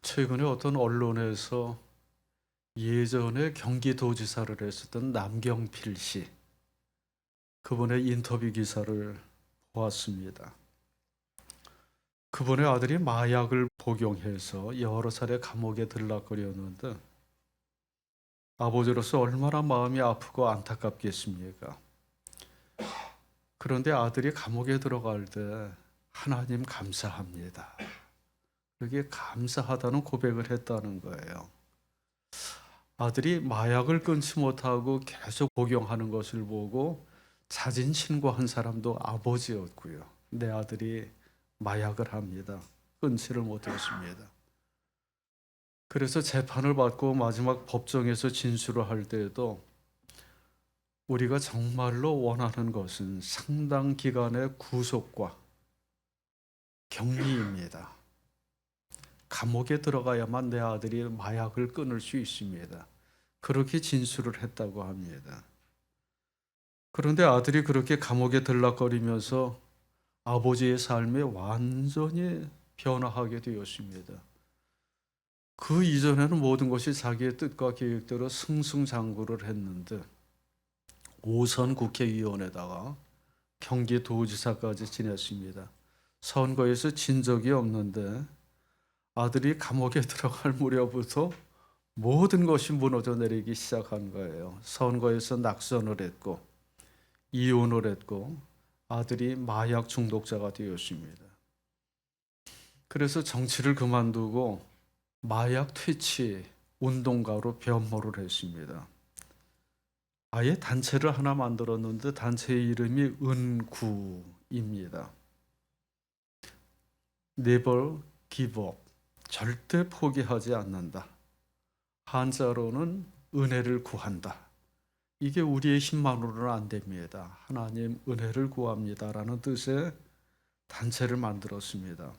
최근에 어떤 언론에서 예전에 경기도지사를 했었던 남경필 씨, 그분의 인터뷰 기사를 보았습니다. 그분의 아들이 마약을 복용해서 여러 차례 감옥에 들락거렸는데 아버지로서 얼마나 마음이 아프고 안타깝겠습니까? 그런데 아들이 감옥에 들어갈 때 하나님 감사합니다, 그렇게 감사하다는 고백을 했다는 거예요. 아들이 마약을 끊지 못하고 계속 복용하는 것을 보고 자진 신고한 사람도 아버지였고요. 내 아들이 마약을 합니다, 끊지를 못했습니다. 그래서 재판을 받고 마지막 법정에서 진술을 할 때에도 우리가 정말로 원하는 것은 상당 기간의 구속과 격리입니다. 감옥에 들어가야만 내 아들이 마약을 끊을 수 있습니다, 그렇게 진술을 했다고 합니다. 그런데 아들이 그렇게 감옥에 들락거리면서 아버지의 삶이 완전히 변화하게 되었습니다. 그 이전에는 모든 것이 자기의 뜻과 계획대로 승승장구를 했는데 5선 국회의원에다가 경기도지사까지 지냈습니다. 선거에서 진 적이 없는데 아들이 감옥에 들어갈 무렵부터 모든 것이 무너져 내리기 시작한 거예요. 선거에서 낙선을 했고 이혼을 했고 아들이 마약 중독자가 되었습니다. 그래서 정치를 그만두고 마약 퇴치 운동가로 변모를 했습니다. 아예 단체를 하나 만들었는데 단체의 이름이 은구입니다. Never give up, 절대 포기하지 않는다. 한자로는 은혜를 구한다. 이게 우리의 힘만으로는 안 됩니다. 하나님 은혜를 구합니다라는 뜻의 단체를 만들었습니다.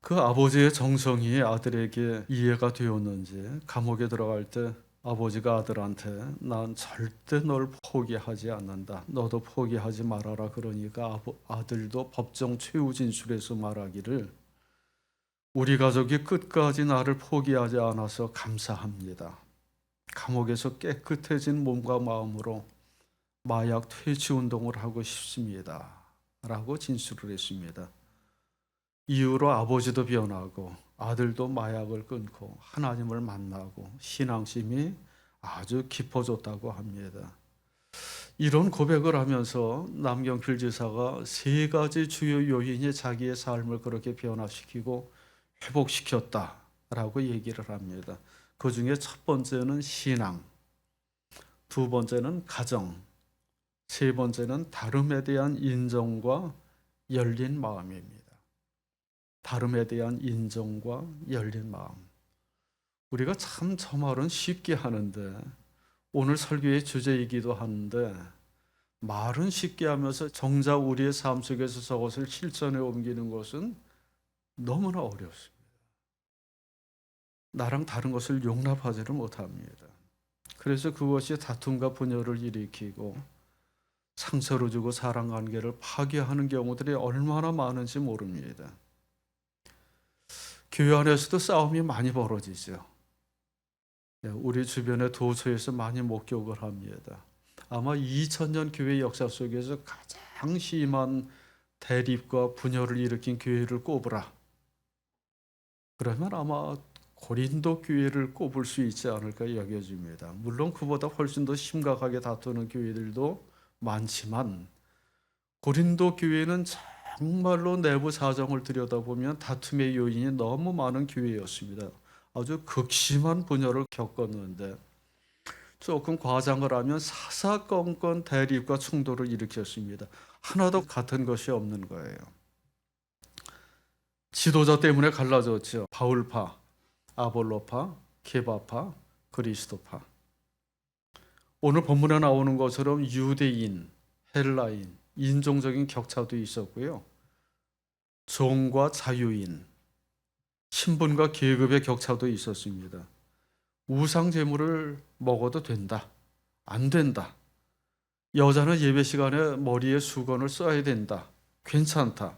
그 아버지의 정성이 아들에게 이해가 되었는지 감옥에 들어갈 때 아버지가 아들한테 난 절대 널 포기하지 않는다, 너도 포기하지 말아라 그러니까 아들도 법정 최후 진술에서 말하기를 우리 가족이 끝까지 나를 포기하지 않아서 감사합니다. 감옥에서 깨끗해진 몸과 마음으로 마약 퇴치 운동을 하고 싶습니다 라고 진술을 했습니다. 이후로 아버지도 변하고 아들도 마약을 끊고 하나님을 만나고 신앙심이 아주 깊어졌다고 합니다. 이런 고백을 하면서 남경필 지사가 3가지 주요 요인이 자기의 삶을 그렇게 변화시키고 회복시켰다라고 얘기를 합니다. 그 중에 첫 번째는 신앙, 두 번째는 가정, 세 번째는 다름에 대한 인정과 열린 마음입니다. 다름에 대한 인정과 열린 마음. 우리가 참 저 말은 쉽게 하는데 오늘 설교의 주제이기도 한데 말은 쉽게 하면서 정작 우리의 삶 속에서 저것을 실천에 옮기는 것은 너무나 어렵습니다. 나랑 다른 것을 용납하지를 못합니다. 그래서 그것이 다툼과 분열을 일으키고 상처를 주고 사랑관계를 파괴하는 경우들이 얼마나 많은지 모릅니다. 교회 안에서도 싸움이 많이 벌어지죠. 우리 주변의 도처에서 많이 목격을 합니다. 아마 2000년 교회 역사 속에서 가장 심한 대립과 분열을 일으킨 교회를 꼽으라. 그러면 아마 고린도 교회를 꼽을 수 있지 않을까 여겨집니다. 물론 그보다 훨씬 더 심각하게 다투는 교회들도 많지만 고린도 교회는 정말로 내부 사정을 들여다보면 다툼의 요인이 너무 많은 교회였습니다. 아주 극심한 분열을 겪었는데 조금 과장을 하면 사사건건 대립과 충돌을 일으켰습니다. 하나도 같은 것이 없는 거예요. 지도자 때문에 갈라졌죠. 바울파, 아볼로파, 케바파, 그리스도파. 오늘 본문에 나오는 것처럼 유대인, 헬라인, 인종적인 격차도 있었고요. 종과 자유인, 신분과 계급의 격차도 있었습니다. 우상 제물을 먹어도 된다, 안 된다. 여자는 예배 시간에 머리에 수건을 써야 된다, 괜찮다.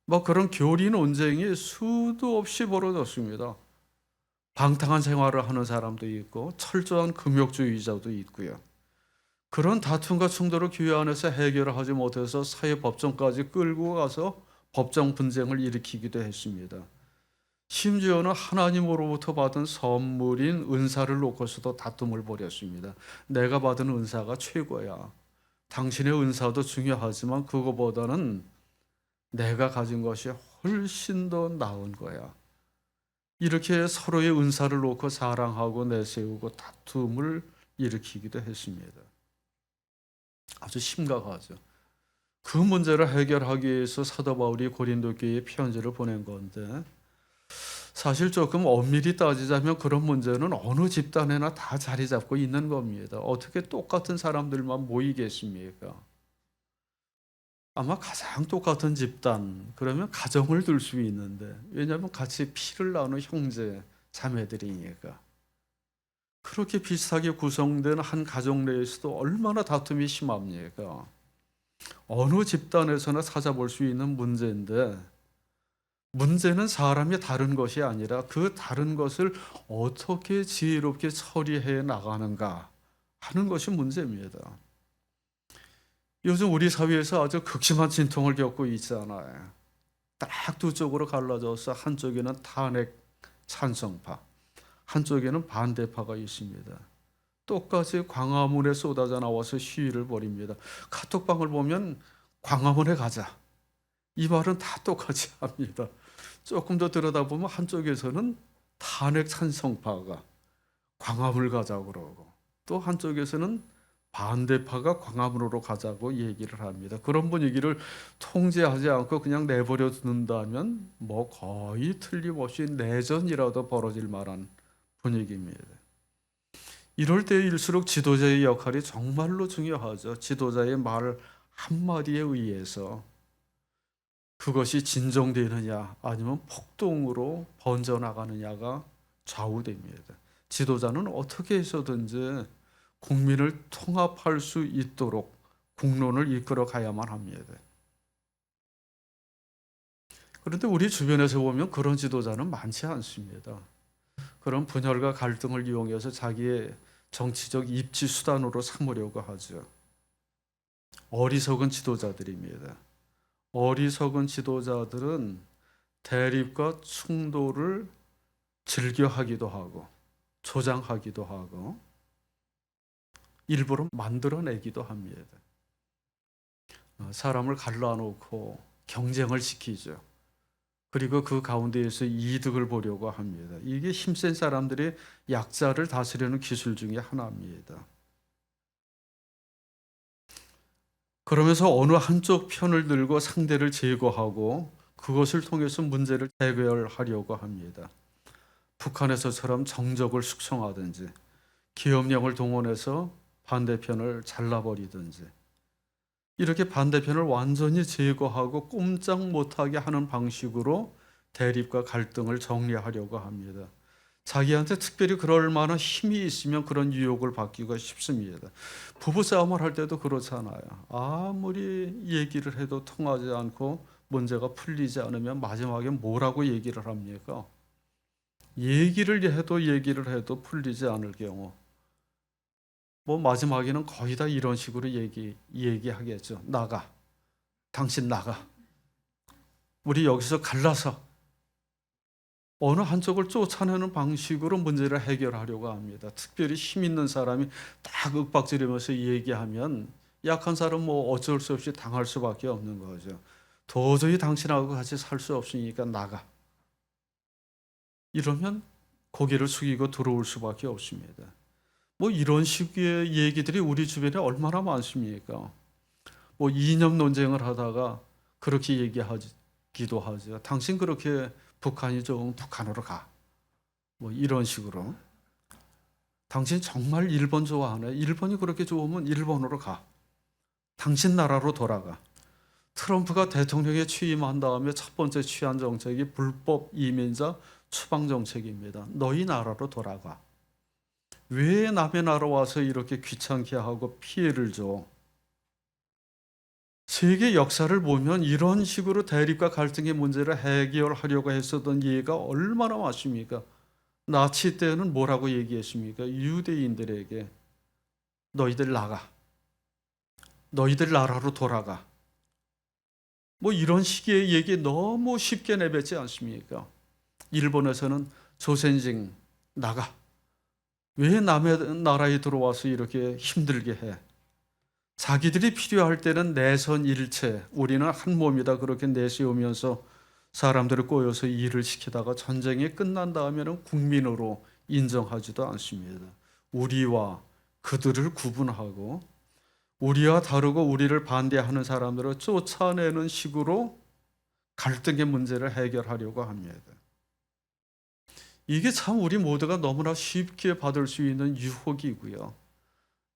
뭐 그런 교리 논쟁이 수도 없이 벌어졌습니다. 방탕한 생활을 하는 사람도 있고 철저한 금욕주의자도 있고요. 그런 다툼과 충돌을 교회 안에서 해결하지 못해서 사회법정까지 끌고 가서 법정 분쟁을 일으키기도 했습니다. 심지어는 하나님으로부터 받은 선물인 은사를 놓고서도 다툼을 벌였습니다. 내가 받은 은사가 최고야. 당신의 은사도 중요하지만 그거보다는 내가 가진 것이 훨씬 더 나은 거야. 이렇게 서로의 은사를 놓고 사랑하고 내세우고 다툼을 일으키기도 했습니다. 아주 심각하죠. 그 문제를 해결하기 위해서 사도 바울이 고린도 교회에 편지를 보낸 건데, 사실 조금 엄밀히 따지자면 그런 문제는 어느 집단에나 다 자리 잡고 있는 겁니다. 어떻게 똑같은 사람들만 모이겠습니까? 아마 가장 똑같은 집단, 그러면 가정을 들 수 있는데, 왜냐하면 같이 피를 나누는 형제, 자매들이니까. 그렇게 비슷하게 구성된 한 가정 내에서도 얼마나 다툼이 심합니까? 어느 집단에서나 찾아볼 수 있는 문제인데, 문제는 사람이 다른 것이 아니라 그 다른 것을 어떻게 지혜롭게 처리해 나가는가 하는 것이 문제입니다. 요즘 우리 사회에서 아주 극심한 진통을 겪고 있잖아요. 딱 두 쪽으로 갈라져서 한쪽에는 탄핵 찬성파, 한쪽에는 반대파가 있습니다. 똑같이 광화문에 쏟아져 나와서 시위를 벌입니다. 카톡방을 보면 광화문에 가자, 이 말은 다 똑같이 합니다. 조금 더 들여다보면 한쪽에서는 탄핵 찬성파가 광화문을 가자고 그러고, 또 한쪽에서는 반대파가 광화문으로 가자고 얘기를 합니다. 그런 분위기를 통제하지 않고 그냥 내버려 둔다면 뭐 거의 틀림없이 내전이라도 벌어질 만한 분위기입니다. 이럴 때일수록 지도자의 역할이 정말로 중요하죠. 지도자의 말 한마디에 의해서 그것이 진정되느냐 아니면 폭동으로 번져나가느냐가 좌우됩니다. 지도자는 어떻게 해서든지 국민을 통합할 수 있도록 국론을 이끌어 가야만 합니다. 그런데 우리 주변에서 보면 그런 지도자는 많지 않습니다. 그런 분열과 갈등을 이용해서 자기의 정치적 입지 수단으로 삼으려고 하죠. 어리석은 지도자들입니다. 어리석은 지도자들은 대립과 충돌을 즐겨하기도 하고 조장하기도 하고 일부러 만들어내기도 합니다. 사람을 갈라놓고 경쟁을 시키죠. 그리고 그 가운데에서 이득을 보려고 합니다. 이게 힘센 사람들이 약자를 다스리는 기술 중에 하나입니다. 그러면서 어느 한쪽 편을 들고 상대를 제거하고 그것을 통해서 문제를 해결하려고 합니다. 북한에서처럼 정적을 숙성하든지 기업령을 동원해서 반대편을 잘라버리든지 이렇게 반대편을 완전히 제거하고 꼼짝 못하게 하는 방식으로 대립과 갈등을 정리하려고 합니다. 자기한테 특별히 그럴 만한 힘이 있으면 그런 유혹을 받기가 쉽습니다. 부부싸움을 할 때도 그렇잖아요. 아무리 얘기를 해도 통하지 않고 문제가 풀리지 않으면 마지막에 뭐라고 얘기를 합니까? 얘기를 해도 풀리지 않을 경우 뭐 마지막에는 거의 다 이런 식으로 얘기하겠죠. 나가. 당신 나가. 우리 여기서 갈라서 어느 한쪽을 쫓아내는 방식으로 문제를 해결하려고 합니다. 특별히 힘 있는 사람이 딱 윽박지르면서 얘기하면 약한 사람은 뭐 어쩔 수 없이 당할 수밖에 없는 거죠. 도저히 당신하고 같이 살 수 없으니까 나가. 이러면 고개를 숙이고 들어올 수밖에 없습니다. 뭐 이런 식의 얘기들이 우리 주변에 얼마나 많습니까? 뭐 이념 논쟁을 하다가 그렇게 얘기하기도 하죠. 당신 그렇게 북한이 좋으면 북한으로 가. 뭐 이런 식으로. 당신 정말 일본 좋아하네. 일본이 그렇게 좋으면 일본으로 가. 당신 나라로 돌아가. 트럼프가 대통령에 취임한 다음에 첫 번째 취한 정책이 불법 이민자 추방 정책입니다. 너희 나라로 돌아가. 왜 남의 나라 와서 이렇게 귀찮게 하고 피해를 줘? 세계 역사를 보면 이런 식으로 대립과 갈등의 문제를 해결하려고 했었던 예가 얼마나 많습니까? 나치 때는 뭐라고 얘기했습니까? 유대인들에게 너희들 나가. 너희들 나라로 돌아가. 뭐 이런 식의 얘기 너무 쉽게 내뱉지 않습니까? 일본에서는 조센징 나가. 왜 남의 나라에 들어와서 이렇게 힘들게 해? 자기들이 필요할 때는 내선 일체, 우리는 한 몸이다 그렇게 내세우면서 사람들을 꼬여서 일을 시키다가 전쟁이 끝난 다음에는 국민으로 인정하지도 않습니다. 우리와 그들을 구분하고 우리와 다르고 우리를 반대하는 사람들을 쫓아내는 식으로 갈등의 문제를 해결하려고 합니다. 이게 참 우리 모두가 너무나 쉽게 받을 수 있는 유혹이고요.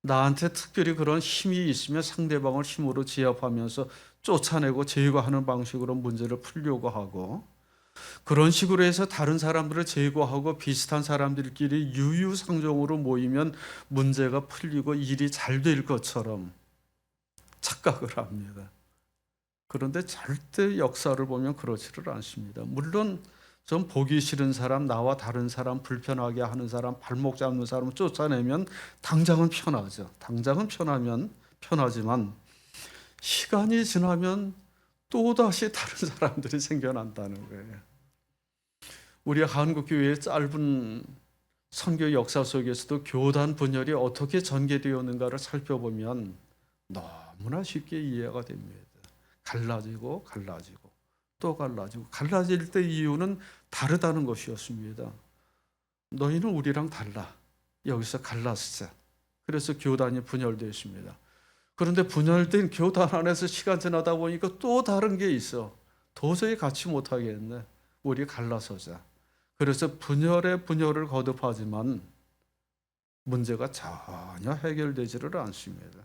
나한테 특별히 그런 힘이 있으면 상대방을 힘으로 제압하면서 쫓아내고 제거하는 방식으로 문제를 풀려고 하고, 그런 식으로 해서 다른 사람들을 제거하고 비슷한 사람들끼리 유유상종으로 모이면 문제가 풀리고 일이 잘 될 것처럼 착각을 합니다. 그런데 절대 역사를 보면 그렇지를 않습니다. 물론 좀 보기 싫은 사람, 나와 다른 사람, 불편하게 하는 사람, 발목 잡는 사람 쫓아내면 당장은 편하죠. 당장은 편하지만 시간이 지나면 또다시 다른 사람들이 생겨난다는 거예요. 우리 한국 교회의 짧은 선교 역사 속에서도 교단 분열이 어떻게 전개되었는가를 살펴보면 너무나 쉽게 이해가 됩니다. 갈라지고 또 갈라지고, 갈라질 때 이유는 다르다는 것이었습니다. 너희는 우리랑 달라. 여기서 갈라지자. 그래서 교단이 분열되었습니다. 그런데 분열된 교단 안에서 시간 지나다 보니까 또 다른 게 있어. 도저히 같이 못하겠네. 우리 갈라서자. 그래서 분열을 거듭하지만 문제가 전혀 해결되지를 않습니다.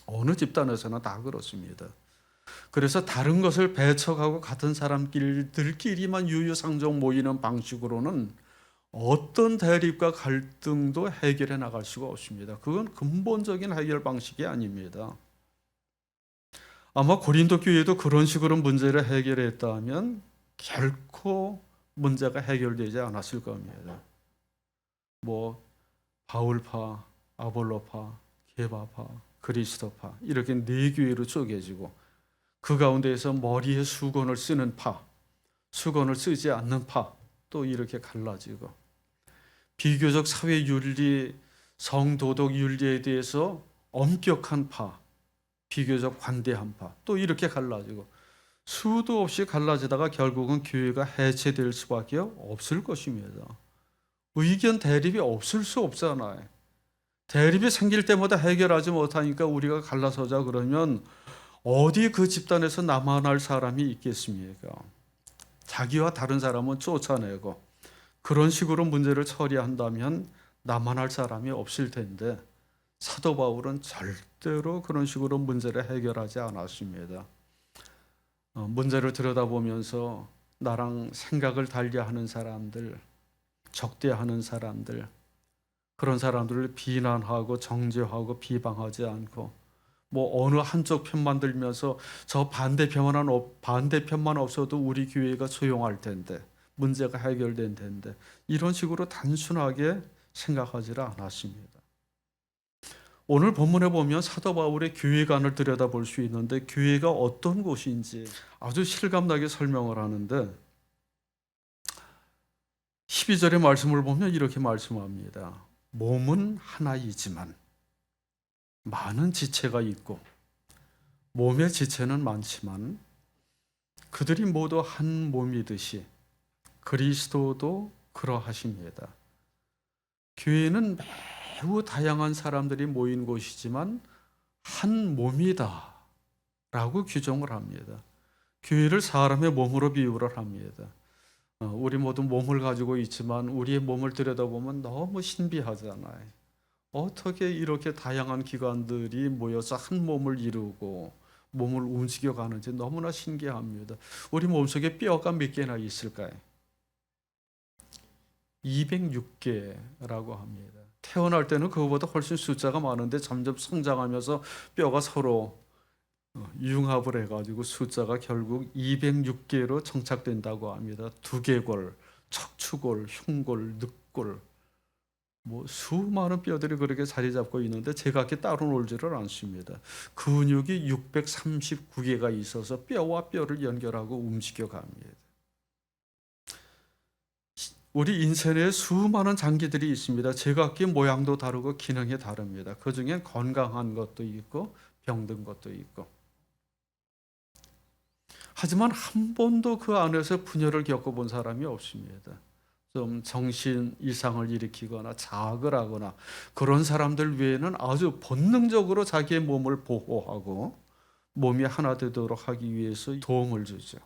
어느 집단에서나 다 그렇습니다. 그래서 다른 것을 배척하고 같은 사람들끼리만 유유상종 모이는 방식으로는 어떤 대립과 갈등도 해결해 나갈 수가 없습니다. 그건 근본적인 해결 방식이 아닙니다. 아마 고린도 교회도 그런 식으로 문제를 해결했다면 결코 문제가 해결되지 않았을 겁니다. 뭐 바울파, 아볼로파, 게바파, 그리스도파 이렇게 네 교회로 쪼개지고 그 가운데에서 머리에 수건을 쓰는 파, 수건을 쓰지 않는 파, 또 이렇게 갈라지고, 비교적 사회 윤리, 성도덕 윤리에 대해서 엄격한 파, 비교적 관대한 파, 또 이렇게 갈라지고, 수도 없이 갈라지다가 결국은 교회가 해체될 수밖에 없을 것입니다. 의견 대립이 없을 수 없잖아요. 대립이 생길 때마다 해결하지 못하니까 우리가 갈라서자 그러면 어디 그 집단에서 남아날 사람이 있겠습니까? 자기와 다른 사람은 쫓아내고 그런 식으로 문제를 처리한다면 남아날 사람이 없을 텐데 사도 바울은 절대로 그런 식으로 문제를 해결하지 않았습니다. 문제를 들여다보면서 나랑 생각을 달리하는 사람들, 적대하는 사람들, 그런 사람들을 비난하고 정죄하고 비방하지 않고 뭐 어느 한쪽 편만 들면서 저 반대편만 없어도 우리 교회가 소용할 텐데, 문제가 해결된 텐데, 이런 식으로 단순하게 생각하지를 않았습니다. 오늘 본문에 보면 사도 바울의 교회관을 들여다볼 수 있는데 교회가 어떤 곳인지 아주 실감나게 설명을 하는데 12절의 말씀을 보면 이렇게 말씀합니다. 몸은 하나이지만 많은 지체가 있고 몸의 지체는 많지만 그들이 모두 한 몸이듯이 그리스도도 그러하십니다. 교회는 매우 다양한 사람들이 모인 곳이지만 한 몸이다 라고 규정을 합니다. 교회를 사람의 몸으로 비유를 합니다. 우리 모두 몸을 가지고 있지만 우리의 몸을 들여다보면 너무 신비하잖아요. 어떻게 이렇게 다양한 기관들이 모여서 한 몸을 이루고 몸을 움직여가는지 너무나 신기합니다. 우리 몸속에 뼈가 몇 개나 있을까요? 206개라고 합니다. 태어날 때는 그거보다 훨씬 숫자가 많은데 점점 성장하면서 뼈가 서로 융합을 해가지고 숫자가 결국 206개로 정착된다고 합니다. 두개골, 척추골, 흉골, 늑골, 뭐 수많은 뼈들이 그렇게 자리 잡고 있는데 제각기 따로 놀지를 않습니다. 근육이 639개가 있어서 뼈와 뼈를 연결하고 움직여 갑니다. 우리 인체에 수많은 장기들이 있습니다. 제각기 모양도 다르고 기능이 다릅니다. 그 중에 건강한 것도 있고 병든 것도 있고. 하지만 한 번도 그 안에서 분열을 겪어본 사람이 없습니다. 좀 정신 이상을 일으키거나 자학을 하거나 그런 사람들 외에는 아주 본능적으로 자기의 몸을 보호하고 몸이 하나 되도록 하기 위해서 도움을 주죠.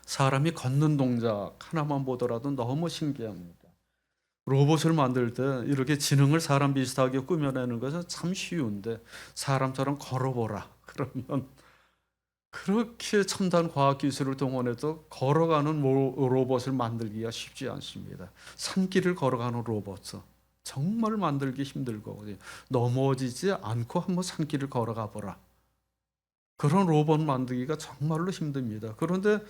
사람이 걷는 동작 하나만 보더라도 너무 신기합니다. 로봇을 만들 때 이렇게 지능을 사람 비슷하게 꾸며내는 것은 참 쉬운데 사람처럼 걸어보라 그러면 그렇게 첨단 과학기술을 동원해도 걸어가는 로봇을 만들기가 쉽지 않습니다. 산길을 걸어가는 로봇 정말 만들기 힘들거든요. 넘어지지 않고 한번 산길을 걸어가 보라. 그런 로봇 만들기가 정말로 힘듭니다. 그런데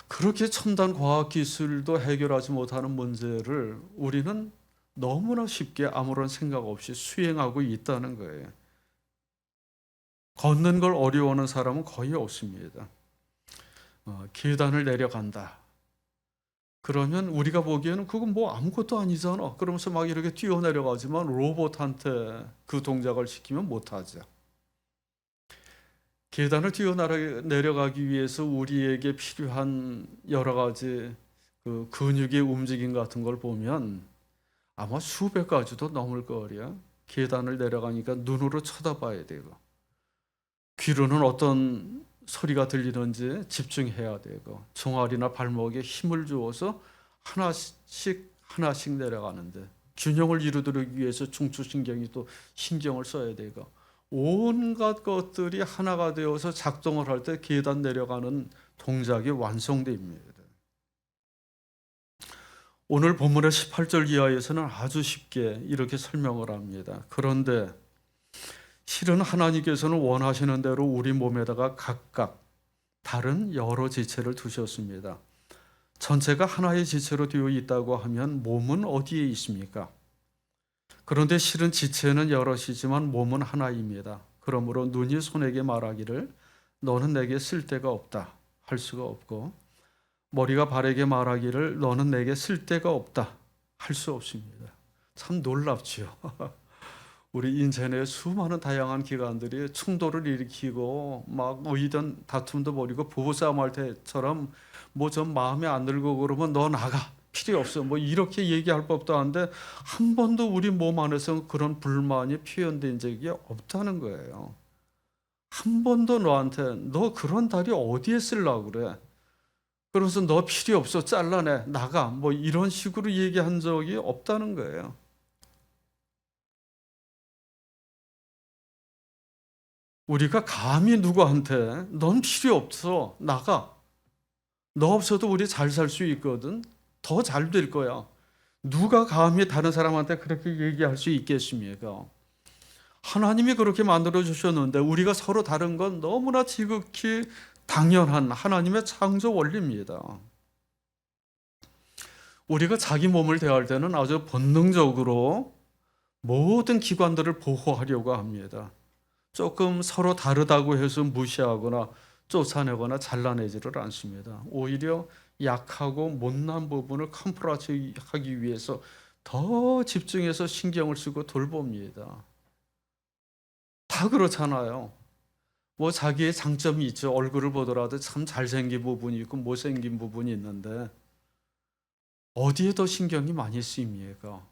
그렇게 첨단 과학기술도 해결하지 못하는 문제를 우리는 너무나 쉽게 아무런 생각 없이 수행하고 있다는 거예요. 걷는 걸 어려워하는 사람은 거의 없습니다. 계단을 내려간다. 그러면 우리가 보기에는 그건 뭐 아무것도 아니잖아. 그러면서 막 이렇게 뛰어내려가지만 로봇한테 그 동작을 시키면 못하죠. 계단을 뛰어내려가기 위해서 우리에게 필요한 여러 가지 그 근육의 움직임 같은 걸 보면 아마 수백 가지도 넘을 거예요. 계단을 내려가니까 눈으로 쳐다봐야 되고 귀로는 어떤 소리가 들리는지 집중해야 되고 종아리나 발목에 힘을 주어서 하나씩 내려가는데 균형을 이루도록 위해서 중추신경이 또 신경을 써야 되고 온갖 것들이 하나가 되어서 작동을 할 때 계단 내려가는 동작이 완성됩니다. 오늘 본문의 18절 이하에서는 아주 쉽게 이렇게 설명을 합니다. 그런데 실은 하나님께서는 원하시는 대로 우리 몸에다가 각각 다른 여러 지체를 두셨습니다. 전체가 하나의 지체로 되어 있다고 하면 몸은 어디에 있습니까? 그런데 실은 지체는 여럿이지만 몸은 하나입니다. 그러므로 눈이 손에게 말하기를 너는 내게 쓸데가 없다 할 수가 없고 머리가 발에게 말하기를 너는 내게 쓸데가 없다 할 수 없습니다. 참 놀랍지요. 우리 인체 내 수많은 다양한 기관들이 충돌을 일으키고 막 의견 다툼도 벌이고 부부싸움 할 때처럼 뭐 좀 마음에 안 들고 그러면 너 나가 필요 없어 뭐 이렇게 얘기할 법도 한데 한 번도 우리 몸 안에서 그런 불만이 표현된 적이 없다는 거예요. 한 번도 너한테 너 그런 다리 어디에 쓰려고 그래? 그래서 너 필요 없어 잘라내 나가 뭐 이런 식으로 얘기한 적이 없다는 거예요. 우리가 감히 누구한테 넌 필요 없어 나가 너 없어도 우리 잘 살 수 있거든 더 잘 될 거야 누가 감히 다른 사람한테 그렇게 얘기할 수 있겠습니까? 하나님이 그렇게 만들어 주셨는데 우리가 서로 다른 건 너무나 지극히 당연한 하나님의 창조 원리입니다. 우리가 자기 몸을 대할 때는 아주 본능적으로 모든 기관들을 보호하려고 합니다. 조금 서로 다르다고 해서 무시하거나 쫓아내거나 잘라내지를 않습니다. 오히려 약하고 못난 부분을 컴프라치 하기 위해서 더 집중해서 신경을 쓰고 돌봅니다. 다 그렇잖아요. 뭐 자기의 장점이 있죠. 얼굴을 보더라도 참 잘생긴 부분이 있고 못생긴 부분이 있는데 어디에 더 신경이 많이 쓰입니까?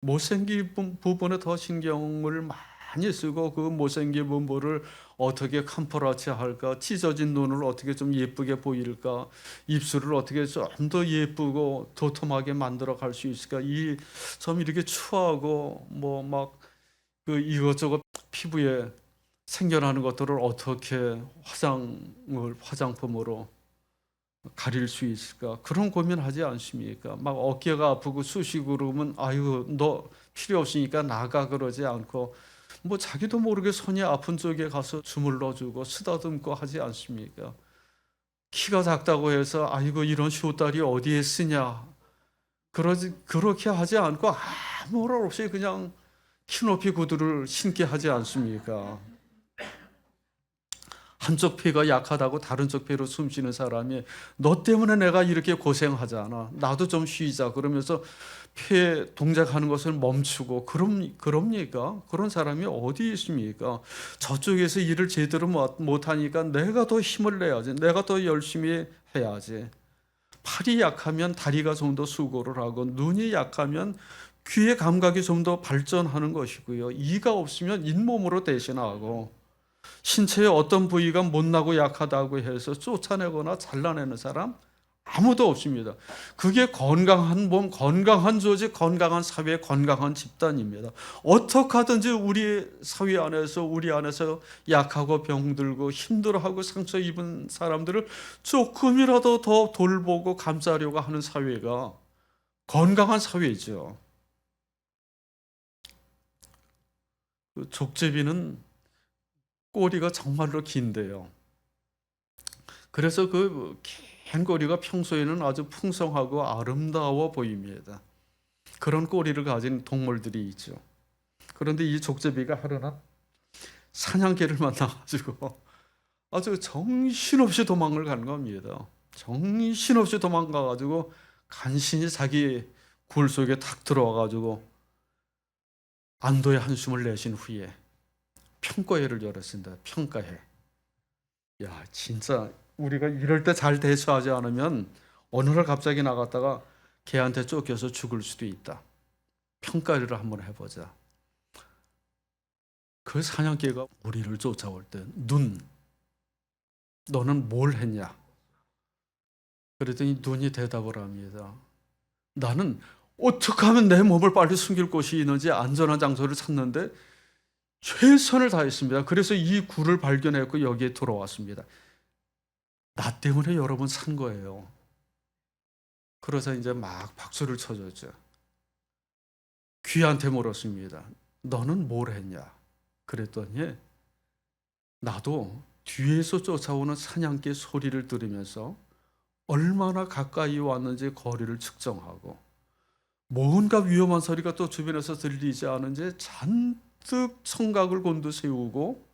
못생긴 부분에 더 신경을 많이 쓰고 그 못생긴 부분을 어떻게 컴프라치 할까? 찢어진 눈을 어떻게 좀 예쁘게 보일까? 입술을 어떻게 좀 더 예쁘고 도톰하게 만들어 갈 수 있을까? 이 좀 이렇게 추하고 뭐 막 그 이것저것 피부에 생겨나는 것들을 어떻게 화장품으로 가릴 수 있을까? 그런 고민하지 않습니까? 막 어깨가 아프고 쑤시고 그러면 아유 너 필요 없으니까 나가 그러지 않고 뭐 자기도 모르게 손이 아픈 쪽에 가서 주물러주고 쓰다듬고 하지 않습니까? 키가 작다고 해서 아이고 이런 쇼다리 어디에 쓰냐, 그렇게 하지 않고 아무 말 없이 그냥 키높이 구두를 신게 하지 않습니까? 한쪽 폐가 약하다고 다른 쪽 폐로 숨 쉬는 사람이 너 때문에 내가 이렇게 고생하잖아, 나도 좀 쉬자 그러면서 폐 동작하는 것을 멈추고 그럽니까? 그런 사람이 어디 있습니까? 저쪽에서 일을 제대로 못하니까 내가 더 힘을 내야지, 내가 더 열심히 해야지. 팔이 약하면 다리가 좀 더 수고를 하고, 눈이 약하면 귀의 감각이 좀 더 발전하는 것이고요. 이가 없으면 잇몸으로 대신하고, 신체의 어떤 부위가 못나고 약하다고 해서 쫓아내거나 잘라내는 사람 아무도 없습니다. 그게 건강한 몸, 건강한 조직, 건강한 사회, 건강한 집단입니다. 어떻게 하든지 우리 사회 안에서, 우리 안에서 약하고 병들고 힘들어하고 상처 입은 사람들을 조금이라도 더 돌보고 감싸려고 하는 사회가 건강한 사회죠. 그 족제비는 꼬리가 정말로 긴데요. 그래서 그 긴 꼬리가 평소에는 아주 풍성하고 아름다워 보입니다. 그런 꼬리를 가진 동물들이 있죠. 그런데 이 족제비가 하루는 사냥개를 만나가지고 아주 정신없이 도망을 간 겁니다. 정신없이 도망가가지고 간신히 자기 굴 속에 탁 들어와가지고 안도의 한숨을 내신 후에 평가회를 열었습니다. 평가회. 야, 진짜 우리가 이럴 때 잘 대처하지 않으면 어느 날 갑자기 나갔다가 개한테 쫓겨서 죽을 수도 있다. 평가회를 한번 해보자. 그 사냥개가 우리를 쫓아올 때 너는 뭘 했냐? 그랬더니 눈이 대답을 합니다. 나는 어떻게 하면 내 몸을 빨리 숨길 곳이 있는지 안전한 장소를 찾는데 최선을 다했습니다. 그래서 이 굴을 발견했고 여기에 들어왔습니다. 나 때문에 여러분 산 거예요. 그래서 이제 막 박수를 쳐줬죠. 귀한테 물었습니다. 너는 뭘 했냐? 그랬더니 나도 뒤에서 쫓아오는 사냥개 소리를 들으면서 얼마나 가까이 왔는지 거리를 측정하고, 뭔가 위험한 소리가 또 주변에서 들리지 않은지 잔뜩 청각을 곤두세우고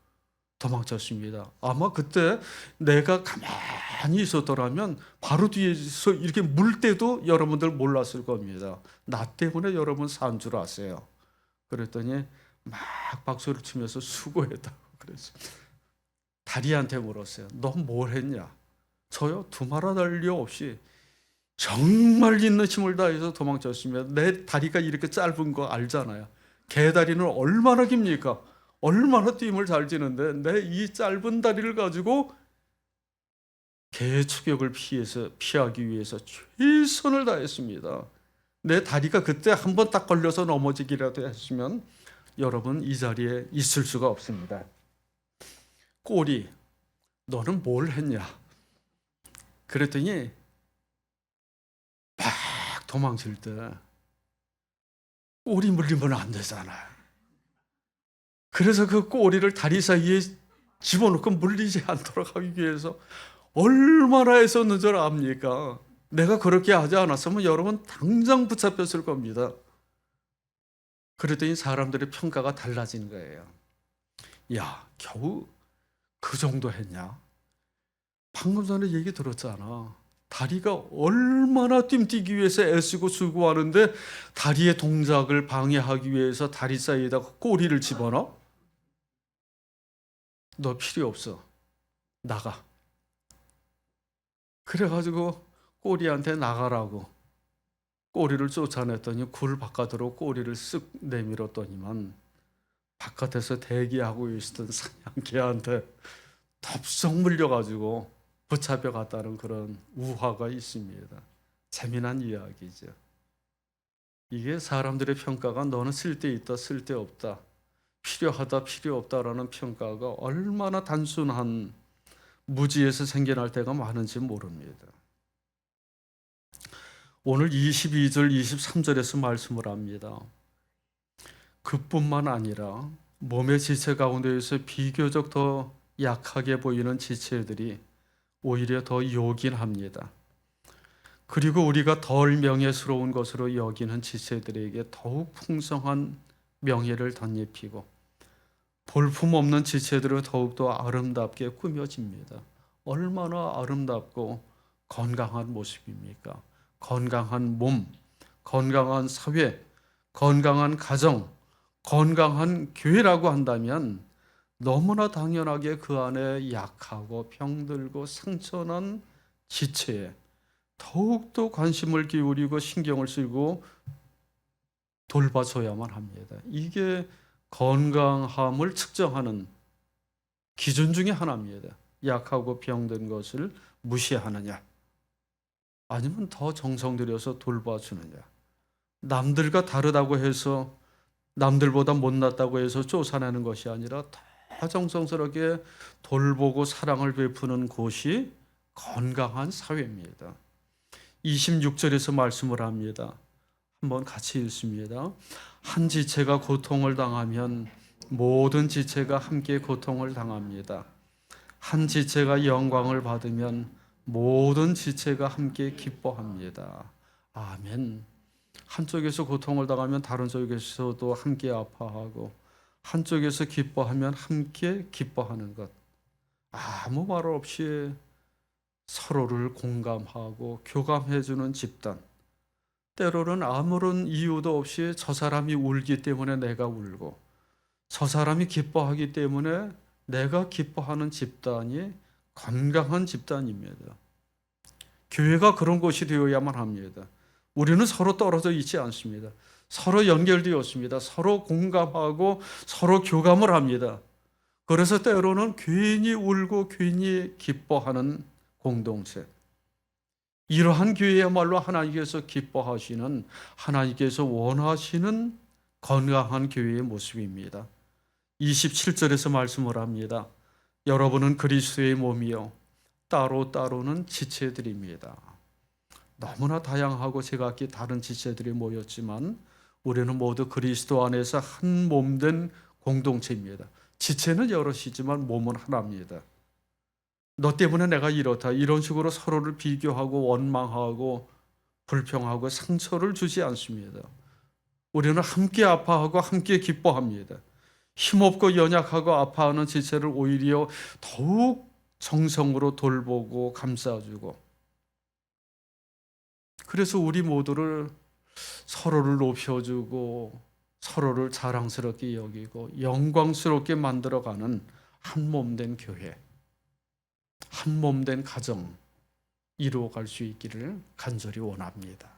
도망쳤습니다. 아마 그때 내가 가만히 있었더라면 바로 뒤에서 이렇게 물 때도 여러분들 몰랐을 겁니다. 나 때문에 여러분 산 줄 아세요. 그랬더니 막 박수를 치면서 수고했다고 그랬어요. 다리한테 물었어요. 너 뭘 했냐? 저요? 두말할 날려 없이 정말 있는 힘을 다해서 도망쳤으면, 내 다리가 이렇게 짧은 거 알잖아요. 개 다리는 얼마나 깁니까? 얼마나 뛰임을 잘 지는데 내 이 짧은 다리를 가지고 개의 추격을 피하기 위해서 최선을 다했습니다. 내 다리가 그때 한번 딱 걸려서 넘어지기라도 했으면 여러분 이 자리에 있을 수가 없습니다. 꼬리, 너는 뭘 했냐? 그랬더니 막 도망칠 때 꼬리 물리면 안 되잖아. 그래서 그 꼬리를 다리 사이에 집어넣고 물리지 않도록 하기 위해서 얼마나 애썼는 줄 압니까? 내가 그렇게 하지 않았으면 여러분 당장 붙잡혔을 겁니다. 그랬더니 사람들의 평가가 달라진 거예요. 야, 겨우 그 정도 했냐? 방금 전에 얘기 들었잖아. 다리가 얼마나 뜀뛰기 위해서 애쓰고 수고하는데 다리의 동작을 방해하기 위해서 다리 사이에다가 꼬리를 집어넣어? 너 필요 없어. 나가. 그래가지고 꼬리한테 나가라고 꼬리를 쫓아냈더니 굴 바깥으로 꼬리를 쓱 내밀었더니만 바깥에서 대기하고 있었던 사냥개한테 덥석 물려가지고 붙잡혀 갔다는 그런 우화가 있습니다. 재미난 이야기죠. 이게 사람들의 평가가 너는 쓸데있다, 쓸데없다, 필요하다, 필요없다라는 평가가 얼마나 단순한 무지에서 생겨날 때가 많은지 모릅니다. 오늘 22절, 23절에서 말씀을 합니다. 그뿐만 아니라 몸의 지체 가운데에서 비교적 더 약하게 보이는 지체들이 오히려 더 요긴합니다. 그리고 우리가 덜 명예스러운 것으로 여기는 지체들에게 더욱 풍성한 명예를 덧입히고 볼품없는 지체들은 더욱더 아름답게 꾸며집니다. 얼마나 아름답고 건강한 모습입니까? 건강한 몸, 건강한 사회, 건강한 가정, 건강한 교회라고 한다면 너무나 당연하게 그 안에 약하고 병들고 상처난 지체에 더욱더 관심을 기울이고 신경을 쓰고 돌봐줘야만 합니다. 이게 건강함을 측정하는 기준 중에 하나입니다. 약하고 병든 것을 무시하느냐, 아니면 더 정성 들여서 돌봐주느냐. 남들과 다르다고 해서, 남들보다 못났다고 해서 쫓아내는 것이 아니라 더 정성스럽게 돌보고 사랑을 베푸는 곳이 건강한 사회입니다. 26절에서 말씀을 합니다. 한번 같이 읽습니다. 한 지체가 고통을 당하면 모든 지체가 함께 고통을 당합니다. 한 지체가 영광을 받으면 모든 지체가 함께 기뻐합니다. 아멘. 한쪽에서 고통을 당하면 다른 쪽에서도 함께 아파하고, 한쪽에서 기뻐하면 함께 기뻐하는 것. 아무 말 없이 서로를 공감하고 교감해주는 집단. 때로는 아무런 이유도 없이 저 사람이 울기 때문에 내가 울고, 저 사람이 기뻐하기 때문에 내가 기뻐하는 집단이 건강한 집단입니다. 교회가 그런 곳이 되어야만 합니다. 우리는 서로 떨어져 있지 않습니다. 서로 연결되었습니다. 서로 공감하고 서로 교감을 합니다. 그래서 때로는 괜히 울고 괜히 기뻐하는 공동체. 이러한 교회야말로 하나님께서 기뻐하시는, 하나님께서 원하시는 건강한 교회의 모습입니다. 27절에서 말씀을 합니다. 여러분은 그리스도의 몸이요 따로따로는 지체들입니다. 너무나 다양하고 제각기 다른 지체들이 모였지만 우리는 모두 그리스도 안에서 한 몸된 공동체입니다. 지체는 여럿이지만 몸은 하나입니다. 너 때문에 내가 이렇다, 이런 식으로 서로를 비교하고 원망하고 불평하고 상처를 주지 않습니다. 우리는 함께 아파하고 함께 기뻐합니다. 힘없고 연약하고 아파하는 지체를 오히려 더욱 정성으로 돌보고 감싸주고, 그래서 우리 모두를 서로를 높여주고 서로를 자랑스럽게 여기고 영광스럽게 만들어가는 한 몸된 교회, 한 몸된 가정 이루어갈 수 있기를 간절히 원합니다.